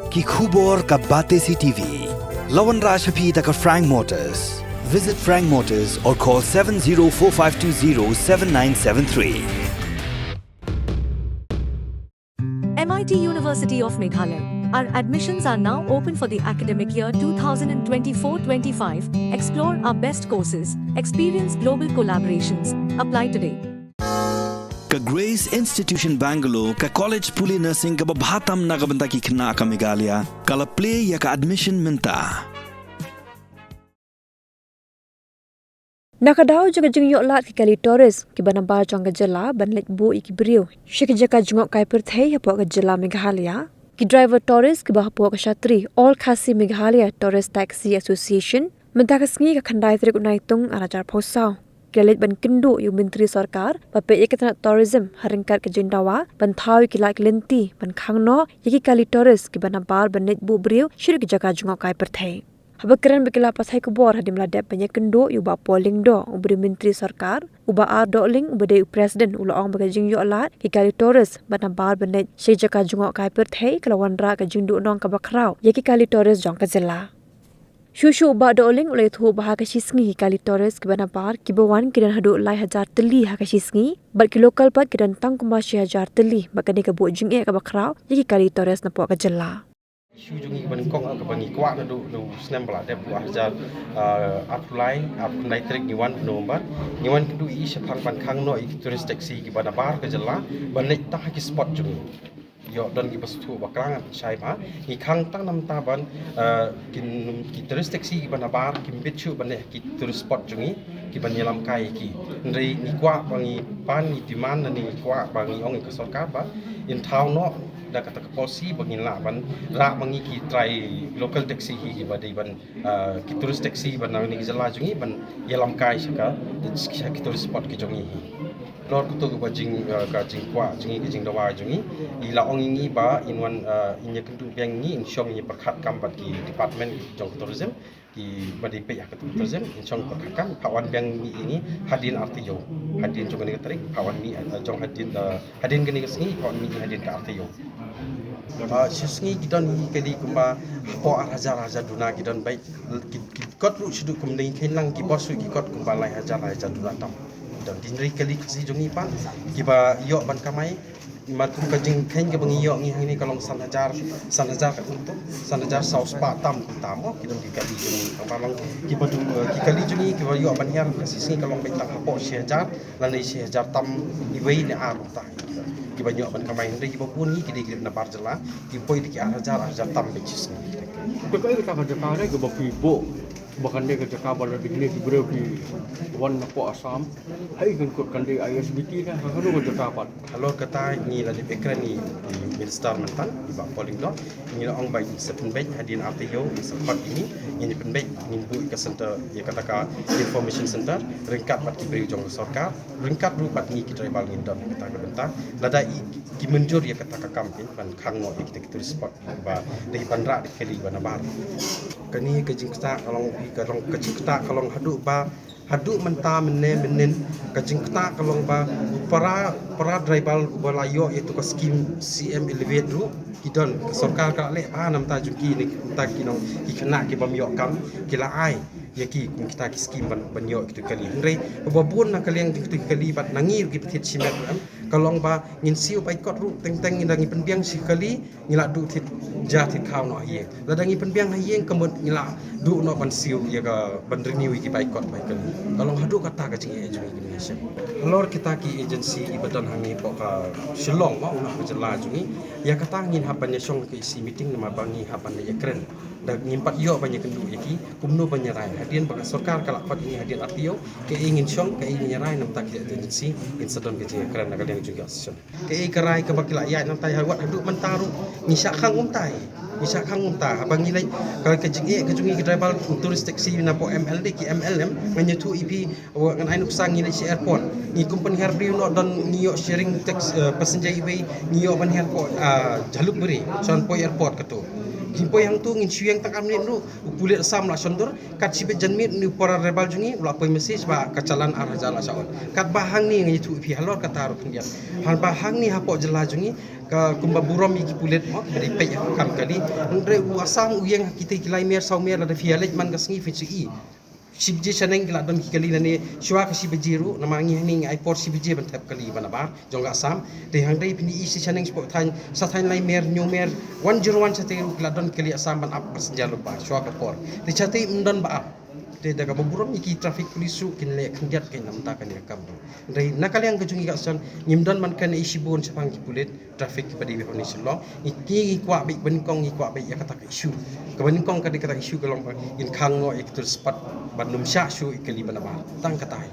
ki khubor ka bate CTV. Lawan Rashaphi taka Frank Motors. Visit Frank Motors or call 7045207973. MIT University of Meghalaya. Our admissions are now open for the academic year 2024-25. Explore our best courses. Experience global collaborations. Apply today. Ka Grace Institution Bangalore ka college puli nursing ka babhatam na kabanta ki khna ka Meghalaya kala play ya ka admission minta. Nakadaw juga jeng yok lat ki kali Torres ki banaba jong ka jela banlet bu iki brio. Shik jaka jungok kai perthei hapo ka jela Meghalaya. Ki driver Torres ki bahapo ka Shatri All Khasi Meghalaya Torres Taxi Association menta ka sngi ka khandai trik unaitung arajar phosau. Kelit ban kendu yu menteri sarkar pape ekatna tourism haringkat ke jendawa ban thawi ki lak lenti ban khangno yiki kali Torres ki banabal bannet bu brio shirik jaka jungok kai perthei. Habakran bekila pasai kubor hadim ladap banyak kendo uba polling do ubri menteri sarkar uba ar doling uba de president ulaong bagajing yo lat ki kali Torres bana bar banet shejaka jungok kai perthei kalawan ra ka jindu nong ka bakrau yeki kali Torres jong ka jela shushu uba doling ulai thu bah ka shisngi kali Torres ki bana bar ki bawan kidan hadu lai hajar teli ha ka shisngi bar ki lokal pat kidan tang kuma hajar teli bakani ka bu jing e ka bakrau yeki kali Torres na po ka jela isu jungi ban kong ka bangi kwa na do snem bala de buah jar apply apply trik ni wan nomor ni wan kudu i sepang pan khang no i tourist taxi ki bana bar ka jalla ban nek ta ki spot jungi yo don ki bastu bakrang sai ba ni khang tang nam ta ban ki tourist taxi ki bana bar ki bichu ban nek ki tourist spot jungi ki ban yelam kai ki ndri ni kwa bangi pan ni demand ni kwa bangi ong ka sarkar ba in town no da kata ke polisi bangin la ban ra mangi ki try local taxi hi badai ban ki tourist taxi ban ni jala jungi ban yelam kai saka ki tourist spot ki jungi hi lor kutu ko jing ka jing kwa jungi ki jing dawa jungi i la ong ngi ba in wan in ye kentu piang ni in shong ni perkhat kam bat ki department jong tourism ki badai pe ya tourism in shong perkhat kam pawan piang ni ini hadin artiyo hadin jong ni tarik pawan ni jong hadin gani kesni pawan ni hadin ka artiyo sisngi kidon kali kumba po hajar duna kidon baik kot ru sidu kumding khenlang ki bosu ki kot kumba lai hajar duna tam dan dinri kali kasi jongi pan kiba yo ban kamai matum ka jing khen ka bangi yo ngi hang ni kalong san hajar ka untuk san hajar saus pa tam tamo kidon ki kali jongi kamalong kiba du ki kali jongi kiba yo ban hiar kasi singi kalong baik tak po si hajar lan ni si hajar tam iwei ni aru ta ki banyak ban kamai ndai ki bapun ni ki di grip na bar jela ki poi di ki hajar tam becis ni ko ka ka ka re ko bapi bo bahkan dia kerja kabar di sini di bro di wan po Assam hai kan ko kan dia ISBT kan haru kerja kabar halo kata ni la di ekran ni minister mentan di bang polling dot ni la ong bai sepen bai hadin artiyo support ini ni pen bai ni bu ke center ya kata ka information center ringkat pat ki beri jong sarkar ringkat ru pat ni ki tribal ni don kata ka bentang lada ki menjur ya kata ka campaign ban khang no kita spot ba di bandra di kali bana bar kani ke jingsta kalong kecikta kalong hadu menta menen kecikta kalong ba para tribal balayo itu ke skim CM elevate ru kidon sarkar ka le nam ta juki ni ta kinong ikna ki bamyo kam kila ai yaki kita ki skim ban yo kitu kali ndre babun na kaliang kitu kali bat nangir ki pithit simet kalong ba ngin siu pai kot ru teng ndangi penbiang si kali ngila du thit ja thit khaw no ye ladangi penbiang hayeng kemut ngila du no ban siu ya ka ban renew ki pai kot pai kali kalong hadu kata ka jing agency Indonesia lor kita ki agency ibadan hangi po ka shillong ma una jela jungi ya kata ngin haban ya song ki si meeting nama bangi haban ya kren dan ngimpat yo banyak kendu yaki kumno banyarai hadian bagi sarkar kalak pat ini hadian artio ke ingin song ke ingin nyarai nam tak agency in sedon ke keren nak yang juga session ke kerai ke bagi layak nam tai hawat hadu mentaru ngisak khang umtai ngisak khang umta abang nilai kalau ke jungi ke tribal tourist taxi na po MLD ki MLM menyetu IP ngan ainu sang nilai si airport ni company harbi no don niyo sharing tax passenger ibe niyo ban airport jaluk beri son po airport ketu Himpo yang tu ngin siang tak amni nu upulit sam la sondur kat sibe janmit ni para rebal jungi ula poi message ba kacalan arah jala saon kat bahang ni ngi tu pi halor kata ro kendian hal bahang ni hapo jela jungi ka kumba burom iki pulet mo dari pe ya kam kali andre wasang uyang kita kilai mer sau mer ada fialet man kasngi fici sibje saneng kila don kali nani shwa ka sibijiru namangi ning ai por sibje ban tap kali bana bar jongga sam de hang dei pini isi saneng sport than sa than lai mer new mer 101 chateru kila don kali asam ban up senjalo ba shwa ka por de chate mdon ba de daga burom iki traffic polisu kin le khndiat kin namta kan yakam dei nakaliang kajungi ka san nyimdon man kan isi bon sapang ki pulet traffic padi be honi selo iki kwa bi benkong iki kwa bi ya kata isu ka benkong ka de kata isu kalong in khango ik tur spot bandum sya syu ikali bana ba tang katai